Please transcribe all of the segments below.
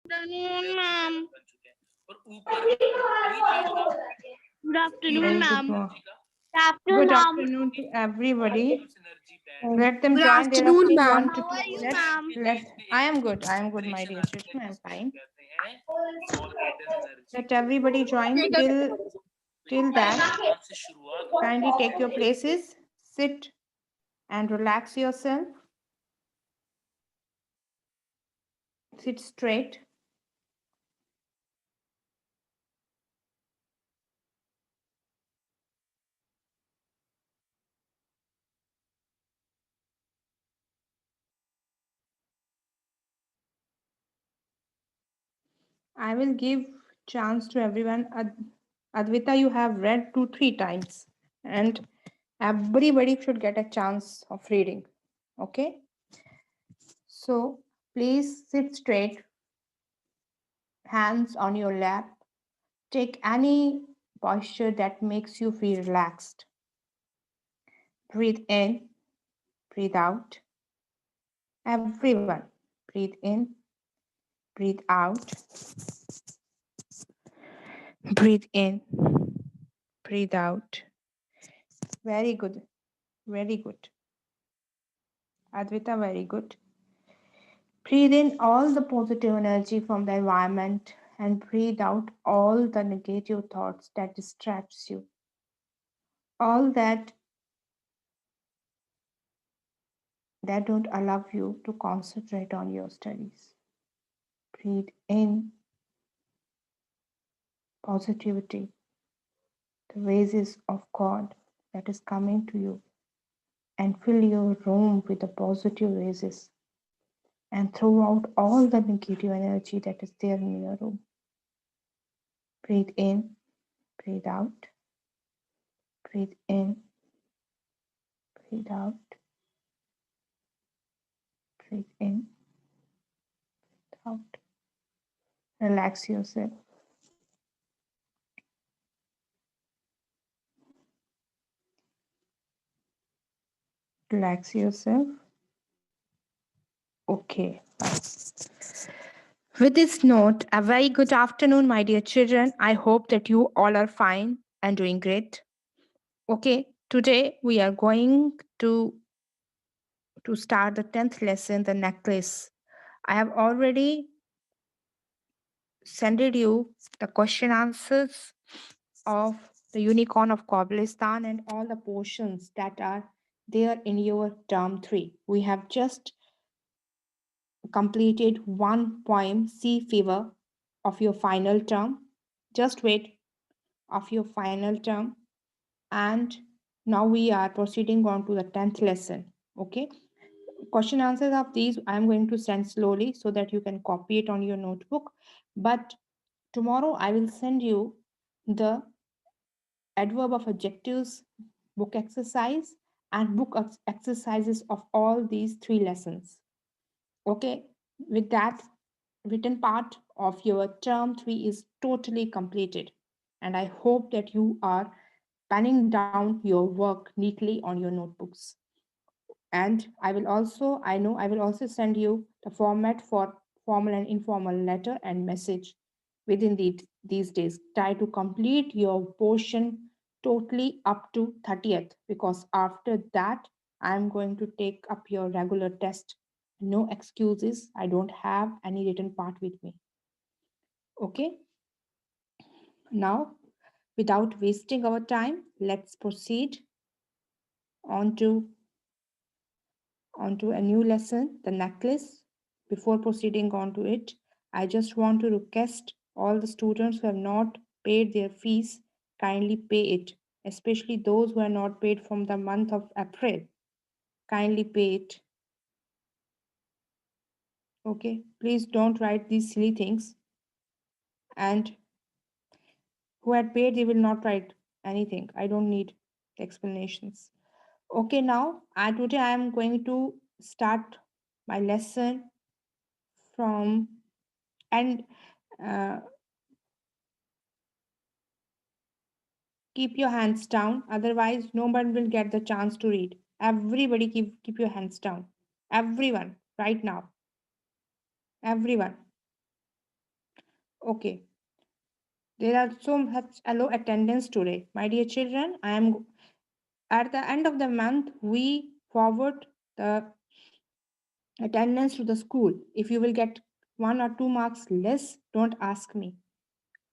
afternoon, ma'am. Good Very afternoon, good. ma'am. Good afternoon, Good ma'am. afternoon to everybody. Let them Good join. There are afternoon, still ma'am. one to How are two you, minutes. ma'am? I am good. I am good, my dear children. I am fine. Let everybody join till that. Kindly take your places. Sit and relax yourself. Sit straight. I will give chance to everyone. Advita, you have read 2, 3 times, and everybody should get a chance of reading. Okay, so please sit straight, hands on your lap. Take any posture that makes you feel relaxed. Breathe in, breathe out. Everyone, breathe in, breathe out. Breathe in, breathe out. Very good, very good. Advita, very good. Breathe in all the positive energy from the environment and breathe out all the negative thoughts that distracts you. All that don't allow you to concentrate on your studies. Breathe in positivity, the raises of God that is coming to you, and fill your room with the positive raises and throw out all the negative energy that is there in your room. Breathe in, breathe out, breathe in, breathe out, breathe in, out. Relax yourself. Relax yourself. Okay. With this note, a very good afternoon, my dear children. I hope that you all are fine and doing great. Okay, today we are going to start the 10th lesson, the necklace. I have already sent you the question answers of the unicorn of Kabalistan and all the portions that are there in your term 3. We have just completed one poem, Sea Fever, of your final term. Just wait of your final term. And now we are proceeding on to the 10th lesson. Okay. Question answers of these I'm going to send slowly so that you can copy it on your notebook. But tomorrow I will send you the adverb of adjectives book exercise and exercises of all these 3 lessons. Okay, with that, written part of your term 3 is totally completed, and I hope that you are penning down your work neatly on your notebooks. And I will also send you the format for formal and informal letter and message within these days. Try to complete your portion totally up to 30th, because after that I'm going to take up your regular test. No excuses. I don't have any written part with me. Okay. Now, without wasting our time, let's proceed on onto a new lesson, the necklace. Before proceeding on to it, I just want to request all the students who have not paid their fees, kindly pay it, especially those who are not paid from the month of April. Kindly pay it. Okay, please don't write these silly things. And who had paid, they will not write anything. I don't need the explanations. Okay, now today I am going to start my lesson from and uh, keep your hands down, otherwise no one will get the chance to read. Everybody keep your hands down. Everyone, right now. Everyone. Okay. There are so much low attendance today. My dear children, at the end of the month, we forward the attendance to the school. If you will get 1 or 2 marks less, don't ask me.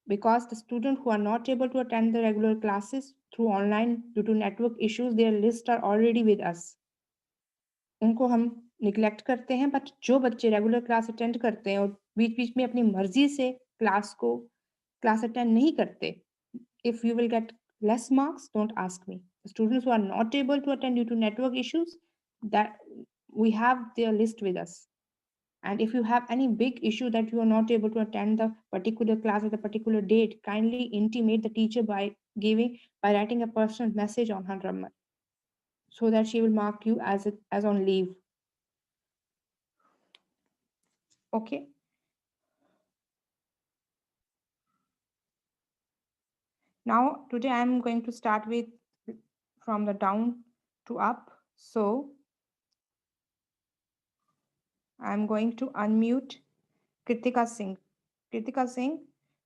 Because the students who are not able to attend the regular classes through online due to network issues, their lists are already with us. उनको हम neglect करते हैं, but जो बच्चे regular class attend करते हैं और बीच बीच में अपनी मर्जी से क्लास अटेंड नहीं करते, if you will get less marks, don't ask me. The students who are not able to attend due to network issues, that we have their list with us. And if you have any big issue that you are not able to attend the particular class at a particular date, kindly intimate the teacher by writing a personal message on her number, so that she will mark you as on leave. Okay. Now today I am going to start with from the down to up. So I am going to unmute Kritika Singh. Kritika Singh,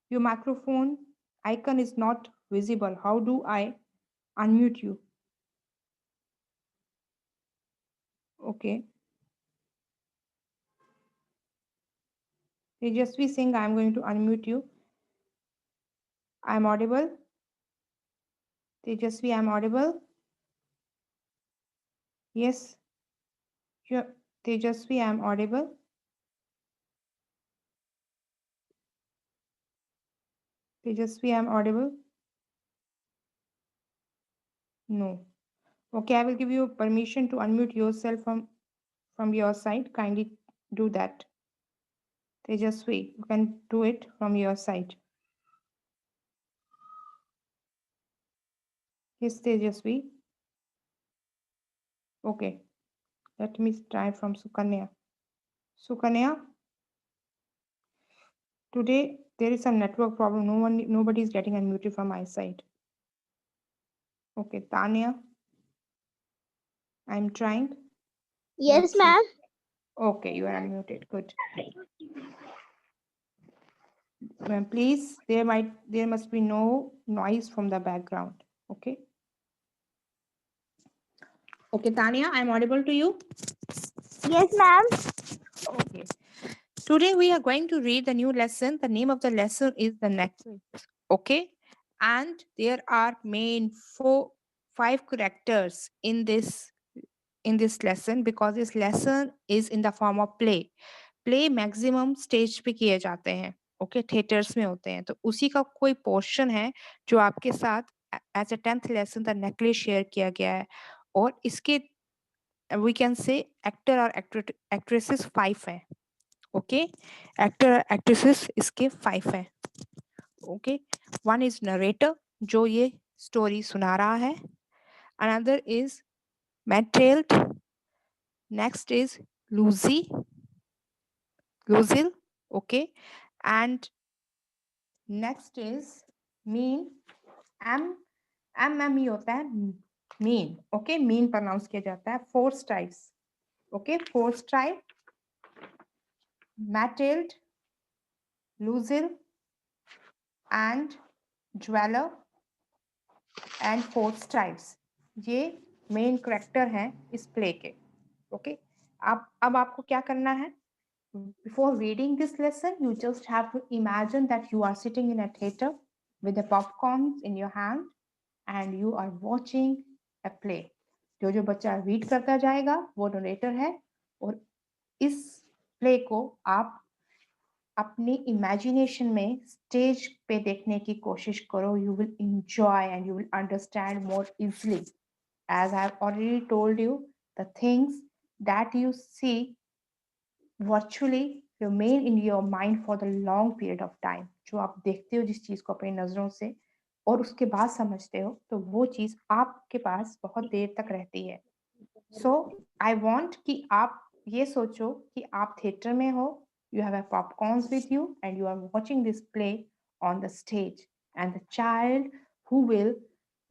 your microphone icon is not visible. How do I unmute you? Okay. Tejasvi Singh, I am going to unmute you. I am audible. Tejasvi, I am audible. Yes. Tejasvi, I am audible. Tejasvi, I am audible. No. Okay, I will give you permission to unmute yourself from your side. Kindly do that. Tejasvi, you can do it from your side. Yes, Tejasvi. Okay. Let me try from Sukanya. Sukanya, today there is a network problem. Nobody is getting unmuted from my side. Okay, Tanya, I'm trying. Yes, Let's see. ma'am. Okay, you are unmuted. Good. Ma'am, please, there must be no noise from the background. Okay. Okay, Tanya, I'm audible to you. Yes, ma'am. Okay. Today we are going to read the new lesson. The name of the lesson is the necklace. Okay. And there are five characters in this lesson, because this lesson is in the form of play. Play maximum stage पे किए जाते हैं. Okay, theatres में होते हैं. तो उसी का कोई पोर्शन है जो आपके साथ as a 10th lesson the necklace share किया गया है. और इसके वी कैन से एक्टर और एक्ट्रेसेस 5 हैं. ओके, एक्टर और एक्ट्रेसेस इसके 5 हैं. ओके, वन इज नरेटर जो ये स्टोरी सुना रहा है. Another is Mathilde. Next is Loisel Luzil, okay, and next is mean. M ही होता है mean, okay, mean pronounce किया जाता है. 4 stripes, okay, 4 stripe, Matilde, Luzil, and Dweller, and 4 stripes. ये मेन करेक्टर हैं इस प्ले के. ओके, अब आपको क्या करना है? Before reading this lesson, you just have to imagine that you are sitting in a theater with the popcorns in your hand and you are watching a play. जो बच्चा रीड करता जाएगा वो नरेटर है, और इस प्ले को आप अपनी इमेजिनेशन में स्टेज पे देखने की कोशिश करो. You will enjoy and you will understand more easily. As I have already told you, the things that you see virtually remain in your mind for the long period of time. जो आप देखते हो जिस चीज को अपनी नजरों से और उसके बाद समझते हो, तो वो चीज आपके पास बहुत देर तक रहती है. So I want कि आप ये सोचो कि आप थिएटर में हो, you have a popcorns with you and you are watching this play on the stage, and the child who will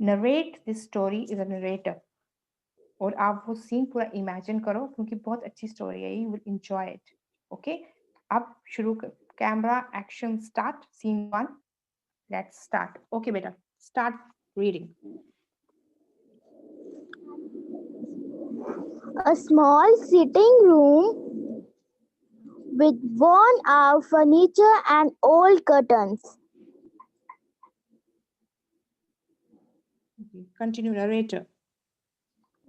narrate this story is a narrator. और आप वो सीन पूरा इमेजिन करो क्योंकि बहुत अच्छी स्टोरी है. You will enjoy it. Okay, अब शुरू Camera, action, start. Scene 1. Let's start. Okay, beta. Start reading. A small sitting room with worn out furniture and old curtains. Okay. Continue, narrator.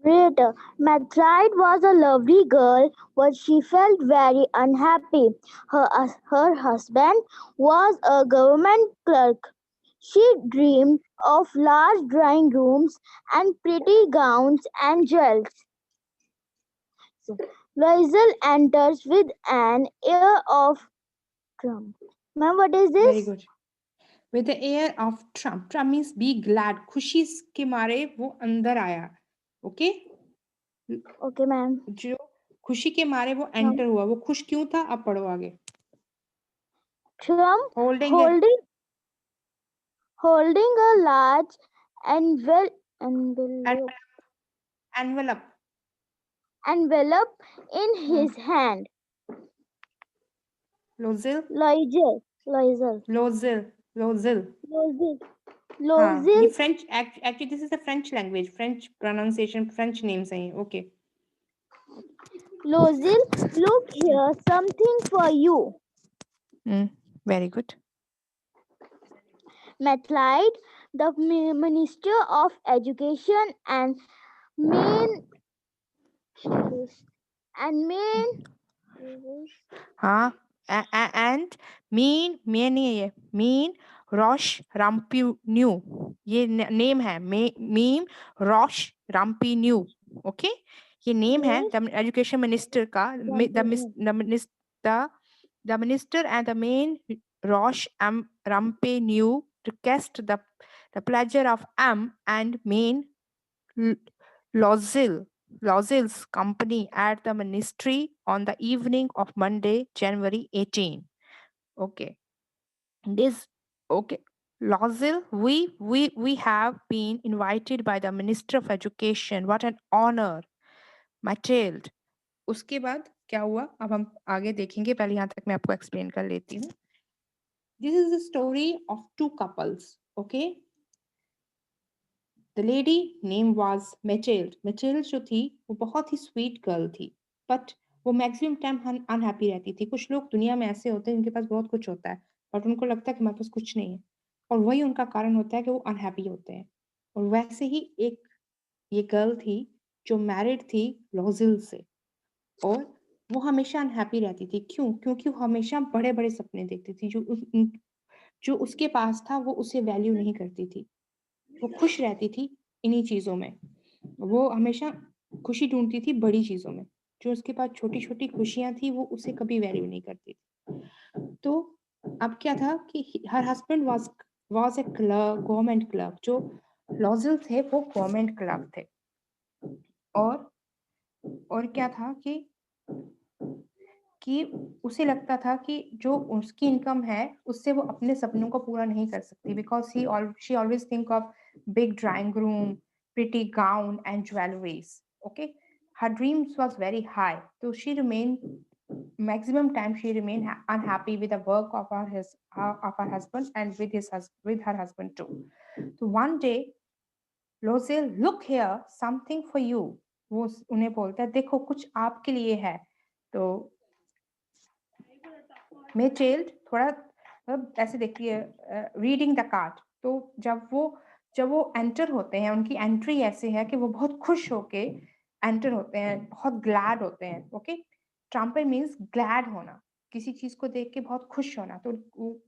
Reader, Mathilde was a lovely girl, but she felt very unhappy. Her husband was a government clerk. She dreamed of large drawing rooms and pretty gowns and jewels. Loisel enters with an air of Trump. Ma'am, what is Very this? good. With the air of Trump. Trump means be glad. खुशी के मारे वो अंदर आया. Okay? Okay, ma'am. जो खुशी के मारे वो एंटर हुआ. वो खुश क्यों था? अब पढ़ो आगे. Trump Holding holding a large envelope envelope in his hand. Lozel. Loisel. हाँ, ये Loisel. French actually this is a French language, French pronunciation, French names हैं ये. Okay. Loisel, look here, something for you. Very good. Mathilde, the Minister of Education and main हाँ, and mean नहीं है ये. Mean Rosh Rampineau. ये name है. Mean Rosh Rampineau. Okay? ये name है the education minister का. The minister and the main Rosh Rampineau request the pleasure of and main Lozel's company at the ministry on the evening of Monday, January 18. Okay. Okay. Lozel, we have been invited by the Minister of Education. What an honor. Mathilde. उसके बाद क्या हुआ? अब हम आगे देखेंगे. पहले यहाँ तक मैं आपको एक्सप्लेन कर लेती हूँ. This is the story of two couples. Okay. The lady name was Mathilde. Mathilde जो थी वो बहुत ही स्वीट गर्ल थी, बट वो मैक्सिमम टाइम अनहैप्पी रहती थी. कुछ लोग दुनिया में ऐसे होते हैं जिनके पास बहुत कुछ होता है, बट उनको लगता है कि हमारे पास कुछ नहीं है, और वही उनका कारण होता है कि वो अनहैप्पी होते हैं. और वैसे ही एक ये गर्ल थी जो मैरिड थी लॉजिल से, और वो हमेशा अनहैप्पी रहती थी. क्यों? क्योंकि वो हमेशा बड़े बड़े सपने देखती थी. जो उसके पास था वो उसे वैल्यू नहीं करती थी. वो खुश रहती थी इन्हीं चीजों में. वो हमेशा खुशी ढूंढती थी बड़ी चीजों में. जो उसके पास छोटी छोटी खुशियां थी वो उसे कभी वैल्यू नहीं करती थी. तो अब क्या था कि her husband was a clerk, government clerk. जो लॉजिल थे वो गवर्नमेंट क्लर्क थे. और क्या था कि उसे लगता था कि जो उसकी इनकम है उससे वो अपने सपनों को पूरा नहीं कर सकती, because she always think of big drawing room, pretty gown and jewelries. Okay, her dreams was very high, so she remained maximum time she remained unhappy with the work of her husband and with her husband too. So one day Lozel, look here, something for you. वो उन्हें बोलता है देखो कुछ आपके लिए है. तो मेचेल्ड थोड़ा ऐसे देखती है रीडिंग द कार्ड. तो जब वो एंटर होते हैं, उनकी एंट्री ऐसे है कि वो बहुत खुश होके एंटर होते हैं, बहुत ग्लैड होते हैं. ओके, ट्रम्पर मीन्स ग्लैड होना, किसी चीज को देख के बहुत खुश होना. तो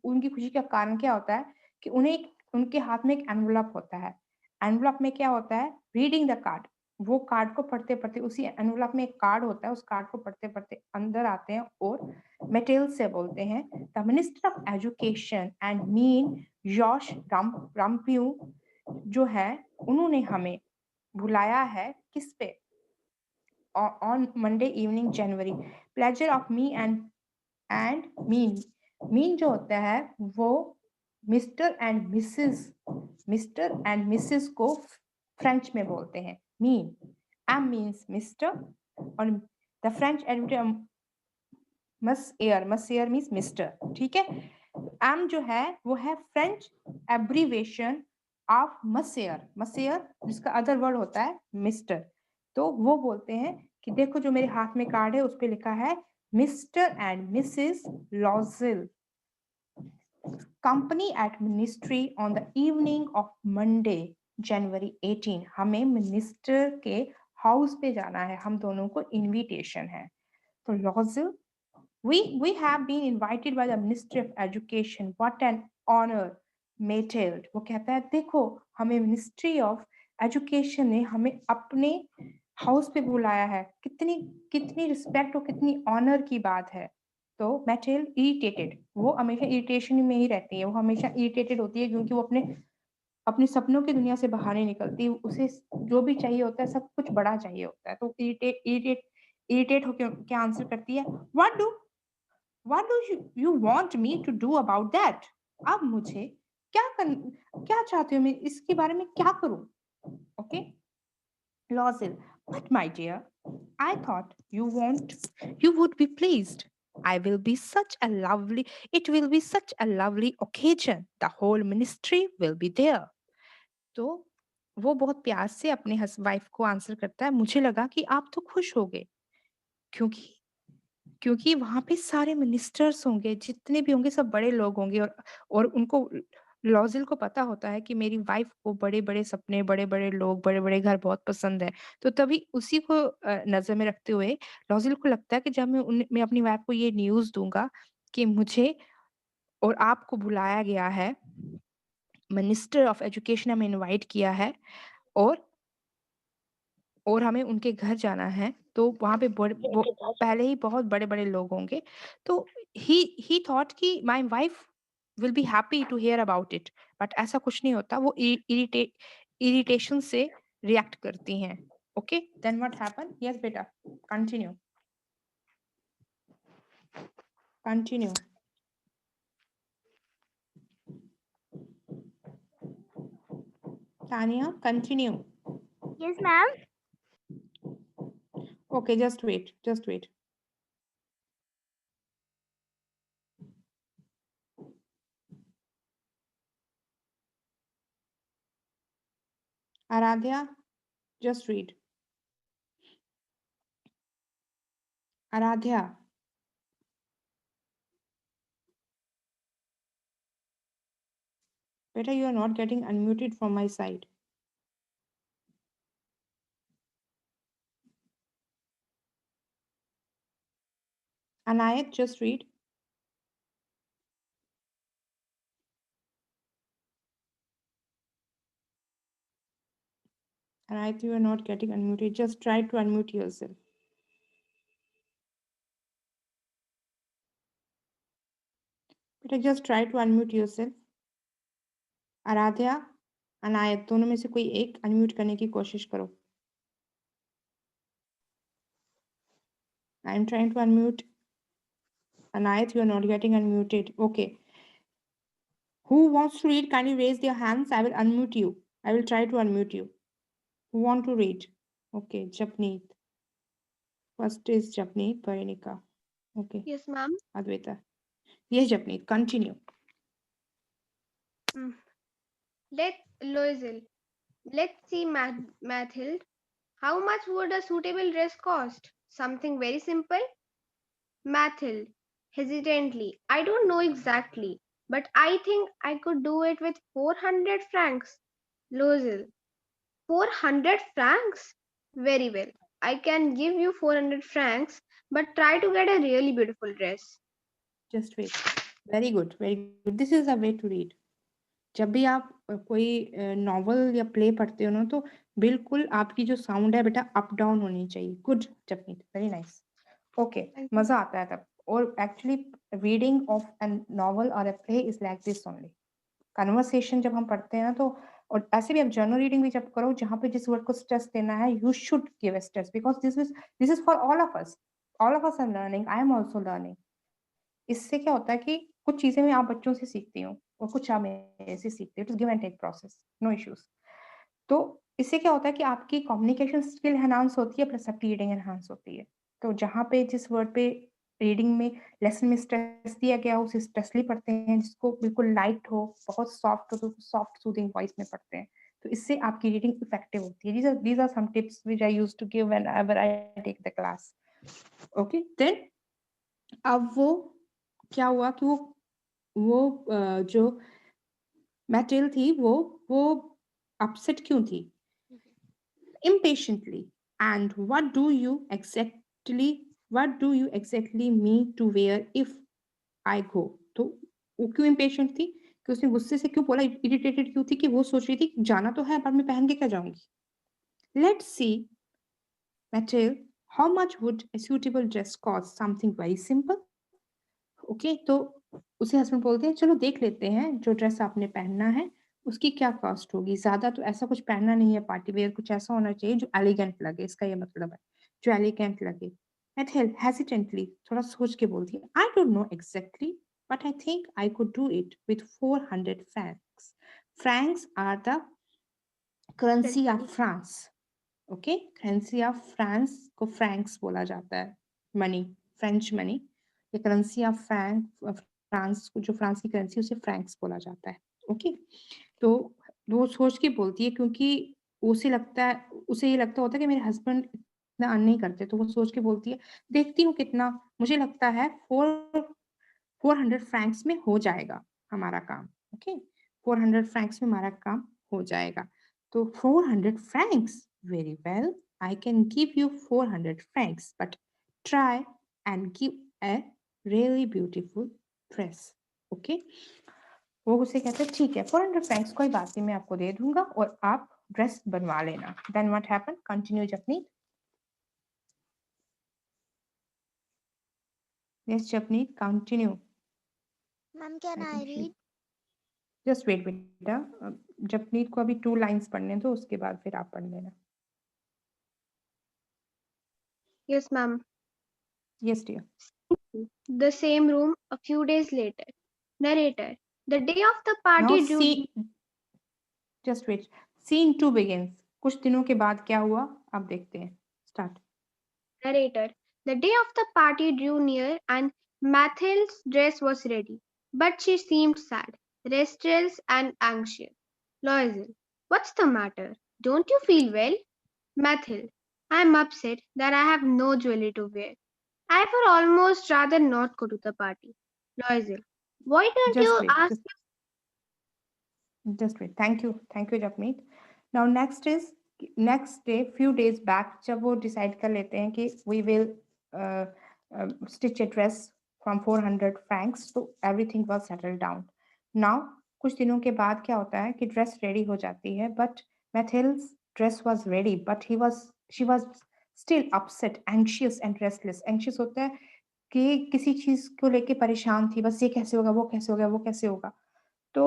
उनकी खुशी का कारण क्या होता है कि उनके हाथ में एक एनवलप होता है. एनवलप में क्या होता है? Reading the card. वो कार्ड को पढ़ते पढ़ते, उसी एनवलप में एक कार्ड होता है, उस कार्ड को पढ़ते पढ़ते अंदर आते हैं और मेटेल से बोलते हैं the minister of education and mean जॉश रम्प्यू जो है उन्होंने हमें बुलाया है किस पे? On Monday evening January. Pleasure of me and mean जो होता है वो मिस्टर एंड मिसेस को फ्रेंच में बोलते हैं मीन. एम मीन्स मिस्टर और the French monsieur means mister, ठीक है। एम जो है वो है फ्रेंच एब्रीवेशन ऑफ मसेयर जिसका अदर वर्ड होता है मिस्टर। तो वो बोलते हैं कि देखो जो मेरे हाथ में कार्ड है उस पे लिखा है mister and missus Loisel, company at ministry on the evening of Monday January 18। हमें मिनिस्टर के हाउस पे जाना है, हम दोनों को इनविटेशन है। तो लॉजिल, we have been invited by the Ministry of Education. What an honor, Mayfield. वो कहता है देखो हमें मिनिस्ट्री ऑफ एजुकेशन ने हमें अपने हाउस पे बुलाया है, कितनी कितनी रिस्पेक्ट और कितनी ऑनर की बात है। तो मैटेल इरिटेटेड, वो हमेशा इरिटेशन में ही रहती है, वो हमेशा इरिटेटेड होती है क्योंकि वो अपने अपने सपनों की दुनिया से बाहर नहीं निकलती, उसे जो भी चाहिए होता है सब कुछ बड़ा चाहिए होता है। तो इरिटेट होकर क्या आंसर करती है, What do you want me to do about that? अब मुझे क्या चाहते हो मैं इसके बारे में क्या करूं? Okay? Lozil, but my dear, I thought you would be pleased. It will be such a lovely occasion. The whole ministry will be there. तो वो बहुत प्यार से अपने वाइफ को आंसर करता है, मुझे लगा कि आप तो खुश होगे क्योंकि क्योंकि वहां पे सारे मिनिस्टर्स होंगे, जितने भी होंगे सब बड़े लोग होंगे, और उनको लॉजिल को पता होता है कि मेरी वाइफ को बड़े बड़े सपने, बड़े बड़े लोग, बड़े बड़े घर बहुत पसंद है। तो तभी उसी को नजर में रखते हुए लॉजिल को लगता है कि जब मैं अपनी वाइफ को ये न्यूज दूंगा कि मुझे और आपको बुलाया गया है, मिनिस्टर ऑफ एजुकेशन हमें इनवाइट किया है, और हमें उनके घर जाना है, तो वहां पे पहले ही बहुत बड़े बड़े लोग होंगे। तो ही थॉट कि my wife will be happy to hear about it, but ऐसा कुछ नहीं होता, वो इरिटेशन से रिएक्ट करती हैं। Okay, then what happen? Yes बेटा, continue continue. Tania, continue. Yes, ma'am. Okay, just wait. Aaradhya, just read. Aaradhya, बेटा, you are not getting unmuted from my side. Anayat, just read. Anayat, you are not getting unmuted. Just try to unmute yourself. बेटा, just try to unmute yourself. Aaradhya, Anayat, दोनों में से कोई एक unmute करने की कोशिश करो। I am trying to unmute. Anayat, you are not getting unmuted. Okay. Who wants to read? Can you raise their hands? I will unmute you. I will try to unmute you. Who want to read? Okay, Japneet. First is Japneet Barinika. Okay. Yes, ma'am. Advaita. Yes, Japneet. Continue. Let's see, Mathild. How much would a suitable dress cost? Something very simple? Mathild, hesitantly. I don't know exactly, but I think I could do it with 400 francs. Loisel, 400 francs? Very well. I can give you 400 francs, but try to get a really beautiful dress. Just wait. Very good. Very good. This is a way to read. जब भी आप कोई novel या play पढ़ते हो ना, तो बिल्कुल आपकी जो साउंड है बेटा अप डाउन होनी चाहिए। Good Japneet, very nice. Okay, मजा आता है तब। और actually reading of a novel और a play is like this only. Conversation जब हम पढ़ते हैं ना, तो और ऐसे भी आप जर्नल रीडिंग भी जब करो, जहाँ पे जिस वर्ड को स्ट्रेस देना है, you should give a stress, because this is for all of us. All of us are learning, I am also learning. इससे क्या होता है कि कुछ चीजें मैं आप बच्चों से सीखती हूँ और कुछ आप मेरे से सीखते हो। It is give and take process, no issues. तो इससे क्या होता है कि आपकी कम्युनिकेशन स्किल एनहांस होती है, प्लस आपकी रीडिंग एनहांस होती है। तो जहाँ पे जिस वर्ड पे रीडिंग में लेसन में स्ट्रेस दिया गया हो उसे स्ट्रेसली पढ़ते हैं, जिसको बिल्कुल लाइट हो, बहुत सॉफ्ट हो तो सॉफ्ट सूदिंग वॉइस में पढ़ते हैं, तो इससे आपकी रीडिंग इफेक्टिव होती है। these are some tips which I used to give whenever I take the class. Okay, then अब वो क्या हुआ कि वो जो मैटेरियल थी वो अपसेट क्यों थी? Impatiently. And what do you exactly mean to wear if I go? तो वो क्यों impatient थी? कि उसने गुस्से से क्यों बोला, irritated क्यों थी? कि वो सोच रही थी कि जाना तो है, बाद में पहन के क्या जाऊंगी? Let's see, Mathilde, how much would a suitable dress cost? Something very simple. Okay, तो उसे हस्बैंड बोलते हैं चलो देख लेते हैं जो ड्रेस आपने पहनना है उसकी क्या कॉस्ट होगी। ज्यादा तो ऐसा कुछ पहनना नहीं है पार्टी वेयर, कुछ ऐसा होना चाहिए जो एलिगेंट लगे, इसका ये मतलब है, जो एलिगेंट लगे। मेथिल हेजिटेंटली, थोड़ा सोच के बोलती है, I don't know exactly but I think I could do it with 400 francs. Francs are the currency of France. Okay, currency of France को फ्रैंक्स बोला जाता है, मनी, फ्रेंच मनी। ये करेंसी ऑफ फ्रांस, जो फ्रांस की currency उसे francs बोला जाता है। ओके, तो वो सोच के बोलती है क्योंकि उसे ये लगता होता है कि मेरे हस्बैंड इतना अर्न नहीं करते, तो वो सोच के बोलती है देखती हूँ कितना, मुझे लगता है 400 फ्रैंक्स में हो जाएगा हमारा काम। ओके, 400 फ्रैंक्स में हमारा काम हो जाएगा। तो 400 francs, very well, I can give you 400 francs, but try and give a really beautiful dress. Okay, वो उसे कहते हैं ठीक है 400 francs कोई बात नहीं, मैं आपको दे दूंगा और आप ड्रेस बनवा लेना। Then what happened? Continue, Japneet. Yes, Japneet, continue. Ma'am, can I read? Just wait बेटा, जपनीत को अभी 2 लाइंस पढ़ने दो, उसके बाद फिर आप पढ़ लेना। Yes, ma'am. Yes dear. The same room a few days later. Narrator. The day of the Now party drew see, just wait. Scene 2 begins. कुछ दिनों के बाद क्या हुआ अब देखते हैं। Start. Narrator. The day of the party drew near and Mathilde's dress was ready, but she seemed sad, restless, and anxious. Loisel. What's the matter? Don't you feel well? Mathilde. I'm upset that I have no jewelry to wear. I would almost rather not go to the party. Loisel. Why don't Just you wait. ask? Just wait. Thank you. Thank you, Japneet. Now next is next day, few days back, जब वो decide कर लेते हैं कि we will stitch a dress from 400 francs, तो everything was settled down. Now कुछ दिनों के बाद क्या होता है कि ड्रेस रेडी हो जाती है, but Mathilde's dress was ready, but she was still upset, anxious and restless. Anxious होता है कि किसी चीज को लेके परेशान थी, बस ये कैसे होगा, वो कैसे होगा, वो कैसे होगा। तो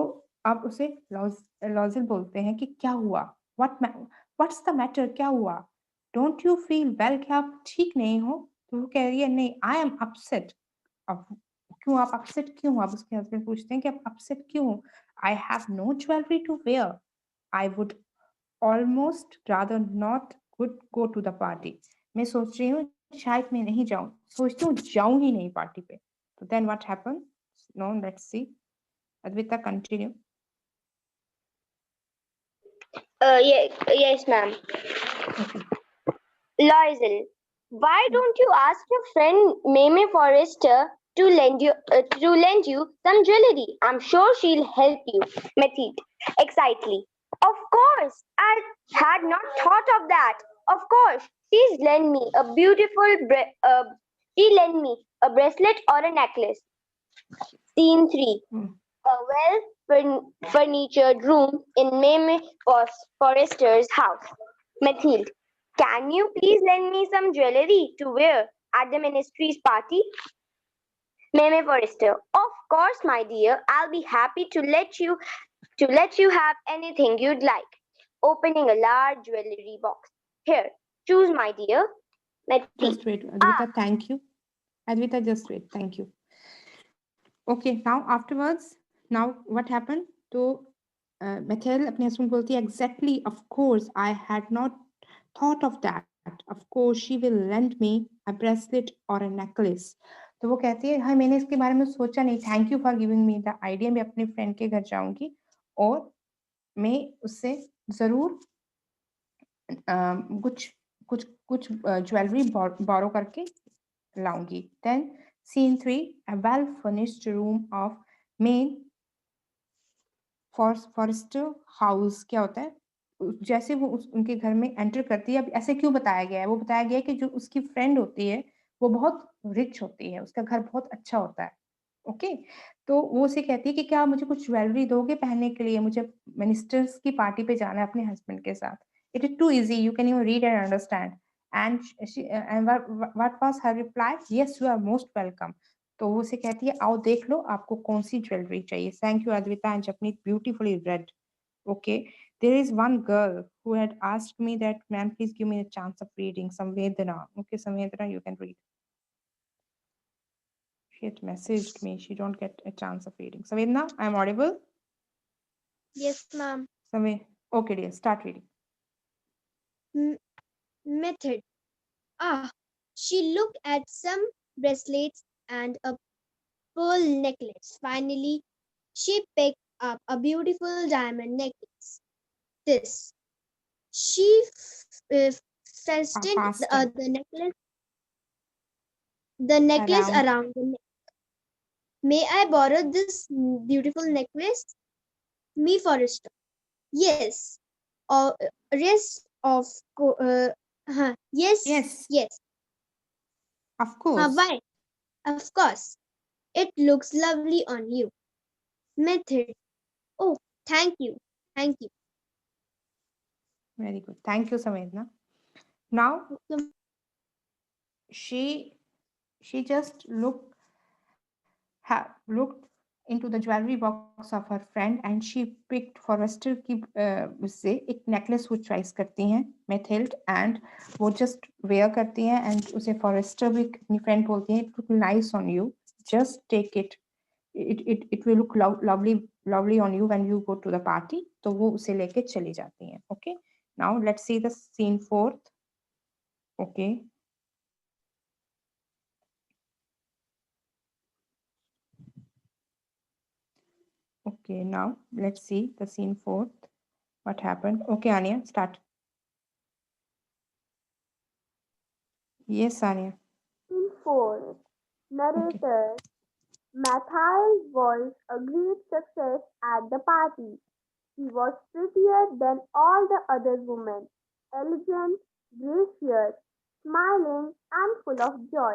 आप उसे लॉजिल बोलते हैं कि क्या हुआ, व्हाट्स द मैटर, क्या हुआ, डोंट यू फील वेल, क्या आप ठीक नहीं हो? तो वो कह रही है नहीं, आई एम अपसेट। अब क्यों आप अपसेट क्यों हो? आप उसके हस्बैंड पूछते हैं कि आप अपसेट क्यों हो? I have no jewellery to wear, I would almost rather not good go to the party. मैं सोच रही हूँ शायद मैं नहीं जाऊं, सोचती हूँ जाऊं ही नहीं पार्टी पे। तो then what happen? No, let's see, Advita, continue. Yes, ma'am. Okay. Loisel, why don't you ask your friend Meme Forrester to lend you some jewelry? I'm sure she'll help you. Mathilde, excitedly. Of course, I had not thought of that. Of course, she lent me a bracelet or a necklace. Scene 3. A well-furnitured room in Meme Forrester's house. Mathilde, can you please lend me some jewelry to wear at the ministry's party? Meme Forrester, of course, my dear. I'll be happy to let you have anything you'd like. Opening a large jewelry box. Here, choose, my dear. Mathilde. Just wait, Advita, thank you. Advita, just wait, thank you. Okay, now afterwards, now what happened? तो Mathilde अपने husband बोलती है exactly, of course, I had not thought of that. Of course, she will lend me a bracelet or a necklace. तो वो कहती है हाँ मैंने इसके बारे में सोचा नहीं, thank you for giving me the idea, मैं अपने फ्रेंड के घर जाऊंगी और मैं उससे जरूर कुछ कुछ कुछ ज्वेलरी बोरो करके लाऊंगी। Then scene 3, a well furnished room of main Forestier house. क्या होता है, जैसे वो उनके घर में एंटर करती है, अब ऐसे क्यों बताया गया है, वो बताया गया है कि जो उसकी फ्रेंड होती है वो बहुत रिच होती है, उसका घर बहुत अच्छा होता है। ओके, तो वो उसे कहती है कि क्या मुझे कुछ ज्वेलरी दोगे पहनने के लिए, मुझे मिनिस्टर्स की पार्टी पे जाना है अपने हस्बैंड के साथ। It is too easy, you can even read and understand. And what was her reply? Yes, you are most welcome. तो वो उसे कहती है आओ देख लो आपको कौन सी ज्वेलरी चाहिए। Thank you Advita and Japneet, beautifully read. Okay, there is one girl who had asked me that, ma'am, please give me a chance of reading. Samvedana. Okay, Samvedana, you can read. She had messaged me. She don't get a chance of reading. Samvedana, I am audible? Yes, ma'am. Okay, dear, start reading. Method. She looked at some bracelets and a pearl necklace. Finally, she picked up a beautiful diamond necklace. This. She fastened Fasten. the necklace Around. around the neck. May I borrow this beautiful necklace? Me, Forrester. Yes. Rest of yes. Yes. Of course. Why? Of course. It looks lovely on you. Method. Oh, thank you. Thank you. Very good. Thank you, Samvedana. Now she just looked into the jewelry box of her friend and she picked Forrester की से एक necklace वो choice करती हैं Mathilde, and वो just wear करती हैं and उसे Forrester भी अपनी friend बोलती हैं it look nice on you, just take it, it will look lovely on you when you go to the party. तो वो उसे लेके चली जाती हैं. Okay, now let's see the scene 4th. Okay, okay, now let's see the scene 4th. What happened? Okay, Anya, start. Yes, Anya. Scene 4. Narrator. Mathild was a great success at the party. She was prettier than all the other women, elegant, gracious, smiling, and full of joy.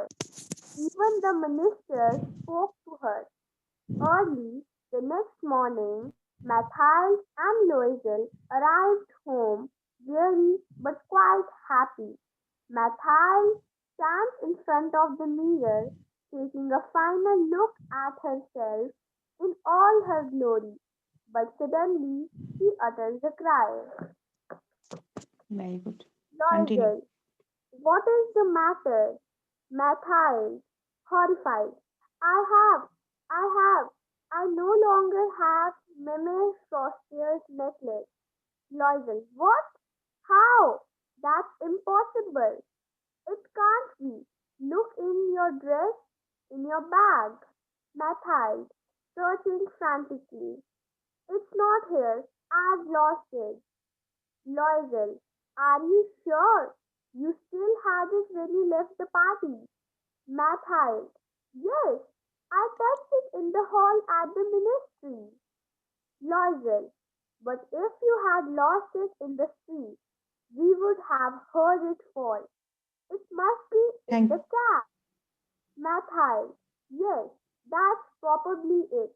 Even the minister spoke to her. Early the next morning, Mathild and Loisel arrived home weary but quite happy. Mathild stands in front of the mirror, taking a final look at herself in all her glory. But suddenly she utters a cry. Very good. Continue. Loisel, what is the matter? Mathild, horrified. I no longer have Meme Frostier's necklace. Loisel, what? How? That's impossible. It can't be. Look in your dress, in your bag. Mathild, searching frantically. It's not here. I've lost it. Loisel, are you sure? You still had it when you left the party. Mathild, yes, I touched it in the hall at the ministry. Loisel, but if you had lost it in the street, we would have heard it fall. It must be in the cab. Mathild, yes, that's probably it.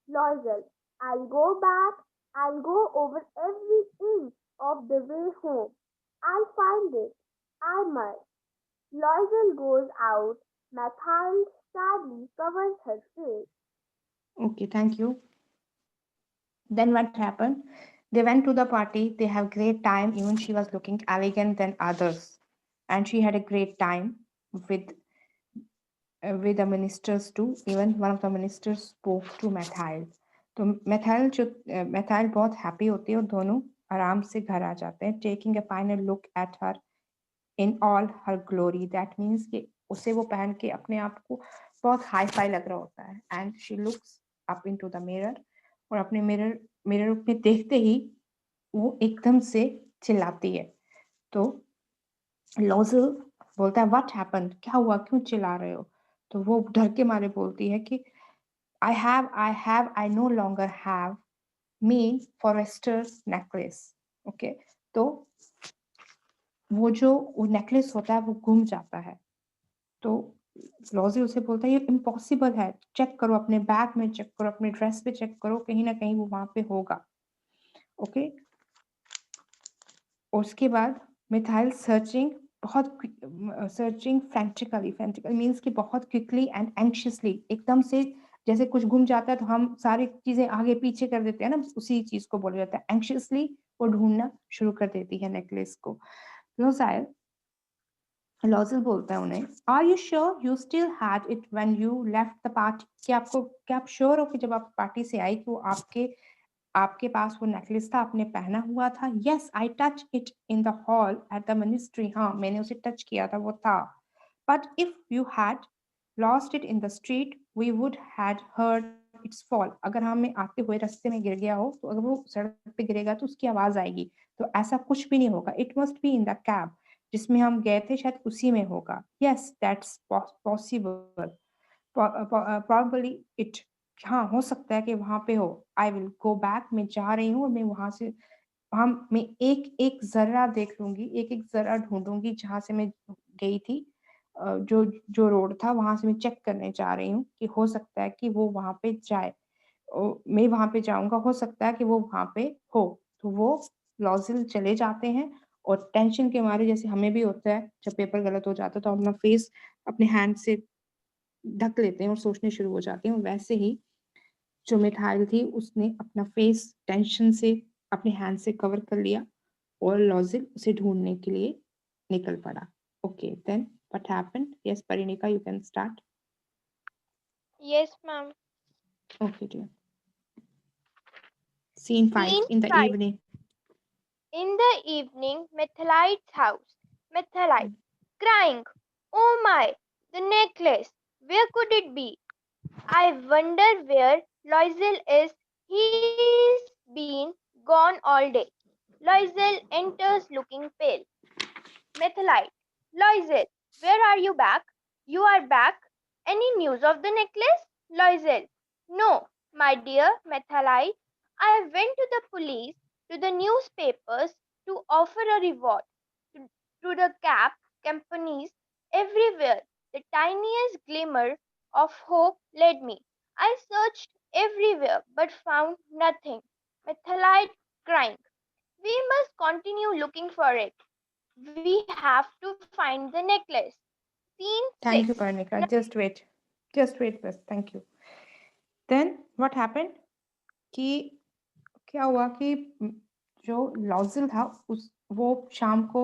Loisel, I'll go back. I'll go over every inch of the way home. I'll find it. I must. Loisel goes out. Mathild sadly covers her face. Okay, thank you. Then what happened? They went to the party. They have great time. Even she was looking elegant than others, and she had a great time with the ministers too. Even one of the ministers spoke to Mathild. तो Mathild बहुत happy होती है और दोनों आराम से घर आ जाते हैं. Taking a final look at her in all her glory. That means कि उसे वो पहन के अपने आप को बहुत हाई फाई लग रहा होता है. And she looks up into the mirror, और अपने मिरर में देखते ही वो एकदम से चिल्लाती है. तो लॉजल बोलता है व्हाट हैपेंड, क्या हुआ, क्यों चिल्ला रहे हो? तो वो डर के मारे बोलती है कि I know longer have main Forester's necklace. Okay, तो वो जो वो नेकलेस होता है वो गुम जाता है. तो लॉजी उसे बोलता है ये इम्पॉसिबल है, चेक करो अपने बैग में, चेक करो अपने ड्रेस पे, चेक करो, कहीं ना कहीं वो वहां पे होगा. ओके, और उसके बाद मिथाइल सर्चिंग फ्रैंटिकली मीन्स कि बहुत क्विकली एंड एंक्शियसली, एकदम से जैसे कुछ गुम जाता है तो हम सारी चीजें आगे पीछे कर देते हैं ना, उसी चीज को बोला जाता है एंक्शियसली. वो ढूंढना शुरू कर देती है नेकलेस को. लॉजल बोलता है उन्हें, are you sure you still had it when you left the party? क्या आप श्योर हो कि जब आप पार्टी से आई कि वो आपके पास वो नेकलेस था, आपने पहना हुआ था? Yes, I touch it in the hall at the ministry. हाँ, मैंने उसे टच किया था, वो था. But if you had lost it in the street we would had heard its fall. अगर हमें आते हुए रास्ते में गिर गया हो, तो अगर वो सड़क पे गिरेगा तो उसकी आवाज आएगी. तो ऐसा कुछ भी नहीं होगा. It must be in the cab जिसमें हम गए थे, शायद उसी में होगा. Yes, that's possible, probably it. हाँ, हो सकता है कि वहां पे हो. आई विल गो बैक, मैं जा रही हूँ, और मैं वहां से मैं एक एक जरा देख लूंगी, एक एक जरा ढूंढूंगी जहां से मैं गई थी. जो जो रोड था वहां से मैं चेक करने जा रही हूँ कि हो सकता है कि वो वहां पे जाए. मैं वहां पे जाऊंगा, हो सकता है कि वो वहां पे हो. तो वो लॉजिल चले जाते हैं, और टेंशन के मारे, जैसे हमें भी होता है जब पेपर गलत हो जाता है तो हम अपना फेस अपने हैंड से ढक लेते हैं और सोचने शुरू हो जाते हैं. वैसे ही जो मिथाइल थी उसने अपना फेस टेंशन से अपने हैंड से कवर कर लिया, और लॉजिल उसे ढूंढने के लिए निकल पड़ा. Okay, then what happened? Yes Parinika, you can start. Yes, ma'am. ओके डियर. Scene 5, Scene in the 5. evening. In the evening, Methalite's house. Methalite, crying. Oh my, the necklace. Where could it be? I wonder where Loisel is. He's been gone all day. Loisel enters looking pale. Methalite, Loisel, where are you back? You are back. Any news of the necklace? Loisel, no, my dear Methalite. I went to the police, to the newspapers to offer a reward, to, to the cab companies everywhere. The tiniest glimmer of hope led me. I searched everywhere but found nothing. Methalite crying. We must continue looking for it. We have to find the necklace. Scene 6. Thank you, Parnika. Just wait बस. Thank you. Then what happened? कि क्या हुआ कि जो लॉजिल था वो शाम को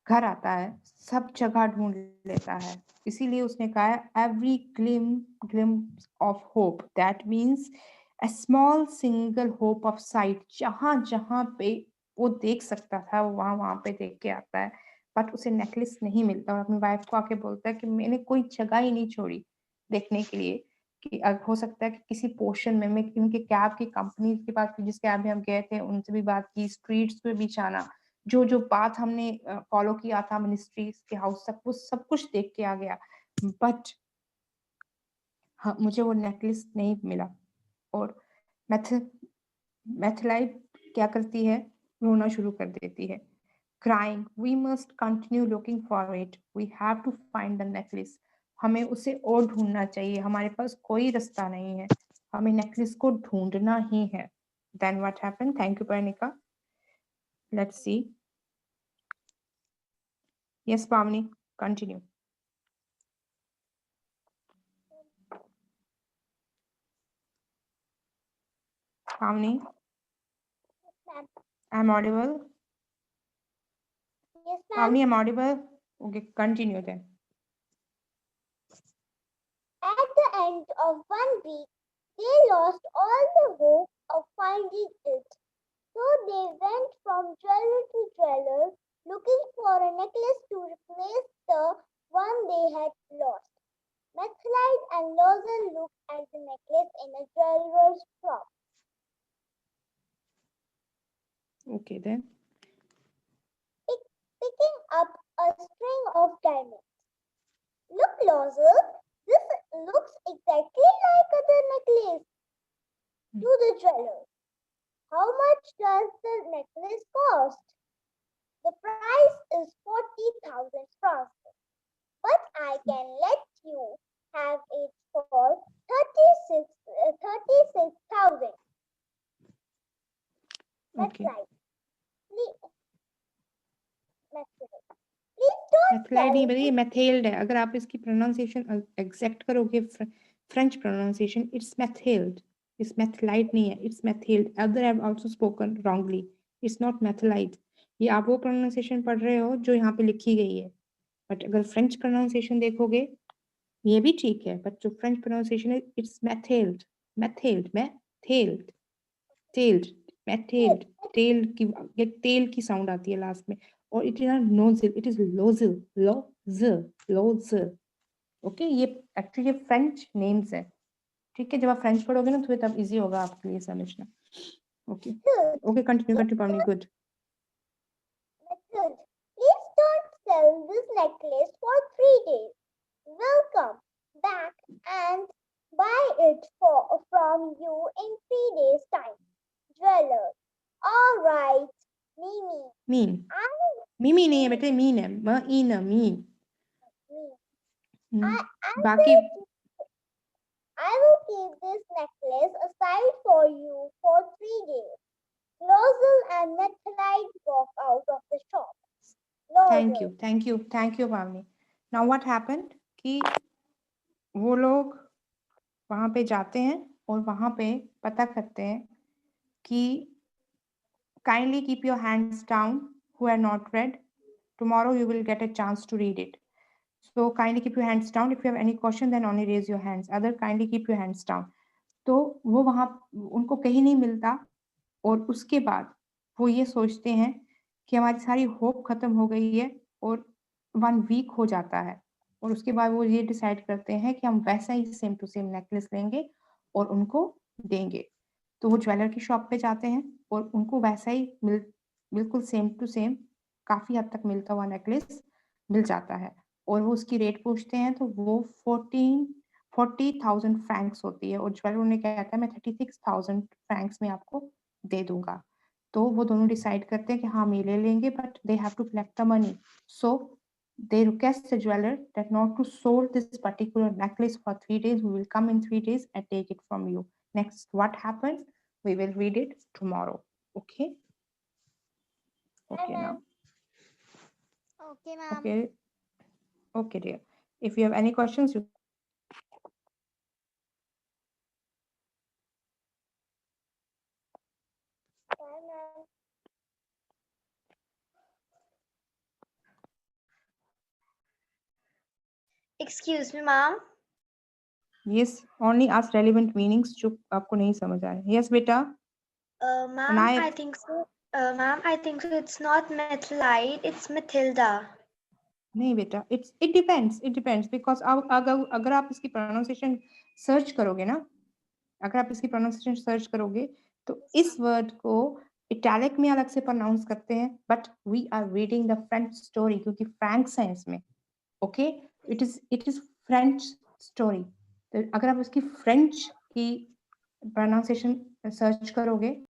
घर आता है, सब जगह ढूंढ लेता है. इसीलिए उसने कहा है every glimpse of hope. That means a small single hope of site. जहां जहां पे वो देख सकता था वो वहां वहां पे देख के आता है, बट उसे नेकलेस नहीं मिलता. और अपनी वाइफ को आके बोलता है कि मैंने कोई जगह ही नहीं छोड़ी देखने के लिए, कि हो सकता है कि किसी पोर्शन में मैं इनके कैब की कंपनी के पास, जिस कैब में हम गए थे उनसे भी बात की, स्ट्रीट्स पे भी जाना, जो जो बात हमने फॉलो किया था मिनिस्ट्रीज के हाउस तक, वो सब कुछ देख के आ गया. बट हाँ, मुझे वो नेकलेस नहीं मिला. और मैथलाइट क्या करती है? रोना शुरू कर देती है. crying, we must continue looking for it. We have to find the necklace. हमें उसे और ढूंढना चाहिए, हमारे पास कोई रास्ता नहीं है, हमें नेकलेस को ढूंढना ही है. Then what happened? Thank you, Parnika. Let's see. Yes, Pavni, continue. Pavni, I'm audible. Yes, ma'am. Pavni, I'm audible. Okay, continue then. At the end of 1 week, they lost all the hope of finding it. So they went from jeweler to jeweler looking for a necklace to replace the one they had lost. Methelite and Lozel looked at the necklace in a jeweler's shop. Okay, then. Picking up a string of diamonds. Look, Lozel, this looks exactly like the necklace. To the jeweler. How much does the necklace cost? The price is 40,000 francs. But I can let you have it for 36,000. That's Okay. right. Please don't मेथलाइड नहीं tell बताइए, मेथेल्ड है. अगर आप इसकी pronunciation exact करोगे, French pronunciation, it's Mathilde. It's Mathlide नहीं है, it's Mathilde. Other have also spoken wrongly. It's not Mathlide. ये आप वो प्रोनाउंसिएशन पढ़ रहे हो जो यहाँ पे लिखी गई है. बट अगर फ्रेंच प्रोनाउंसिएशन देखोगे, ये भी ठीक है, बट जो फ्रेंच प्रोनाउंसिएशन है, इट्स मेथेल्ड. मेथेल्ड, मेथेल्ड, टेल्ड, मेथेल्ड. टेल्ड की, ये टेल की साउंड आती है लास्ट में. और it is not Nozil, it is Loisel. Loisel, Loisel. Okay, ये एक्चुअली ये फ्रेंच नेम्स है. ठीक है, जब आप फ्रेंच पढ़ोगे ना तो तब इजी होगा आपके लिए समझना. ओके ओके, कंटिन्यू पावनी. Good. Please don't sell this necklace for 3 days. We'll come back and buy it from you in 3 days' time. Jeweler. All right, Mimi. Mean. Mimi नहीं है बेटे, मीन है. Mean, mean. बाकी I will keep this necklace aside for you for 3 days. Lozel and Methelite walk out of the shop. Thank you, thank you, thank you पावनी. Now what happened कि वो लोग वहां पे जाते हैं और वहां पे पता करते हैं कि kindly keep your hands down who are not read. Tomorrow you will get a chance to read it. So kindly keep your hands down. If you have any question, then only raise your hands. Other, kindly keep your hands down. तो वो वहां उनको कहीं नहीं मिलता और उसके बाद वो ये सोचते हैं कि हमारी सारी होप खत्म हो गई है और 1 वीक हो जाता है. और उसके बाद वो ये डिसाइड करते हैं कि हम वैसा ही सेम टू सेम नेकलेस लेंगे और उनको देंगे. तो वो ज्वेलर की शॉप पे जाते हैं और उनको वैसा ही बिल्कुल सेम टू सेम, काफी हद तक मिलता हुआ नेकलेस मिल जाता है. और वो उसकी रेट पूछते हैं तो वो 40,000 फ्रैंक्स होती है. और ज्वेलर उन्हें कहता है मैं 36,000 फ्रैंक्स में आपको दे दूंगा. तो वो दोनों डिसाइड करते हैं कि हाँ हम ये ले लेंगे, but they have to collect the money. So they request the jeweler that not to sold this particular necklace for 3 days. We will come in 3 days and take it from you. Next, what happened? We will read it tomorrow. Okay? Okay, now. Okay, ma'am. Okay. Okay, dear. If you have any questions, you Bye, ma'am. Excuse me, ma'am. yes, only ask relevant meanings जो आपको नहीं समझ आए. Yes, beta. Ma'am, I think so. Ma'am, I think so. It's not Methelite, it's Mathilda. नहीं बेटा, it depends because आप अगर आप इसकी प्रोनाउंसिएशन सर्च करोगे ना, अगर आप इसकी प्रोनाउंसिएशन सर्च करोगे तो इस वर्ड को इटैलिक में अलग से प्रोनाउंस करते हैं, but we are reading the French story क्योंकि फ्रैंक्स हैं इसमें. Okay, it is French story. तो अगर आप इसकी फ्रेंच की प्रोनाउंसिएशन सर्च करोगे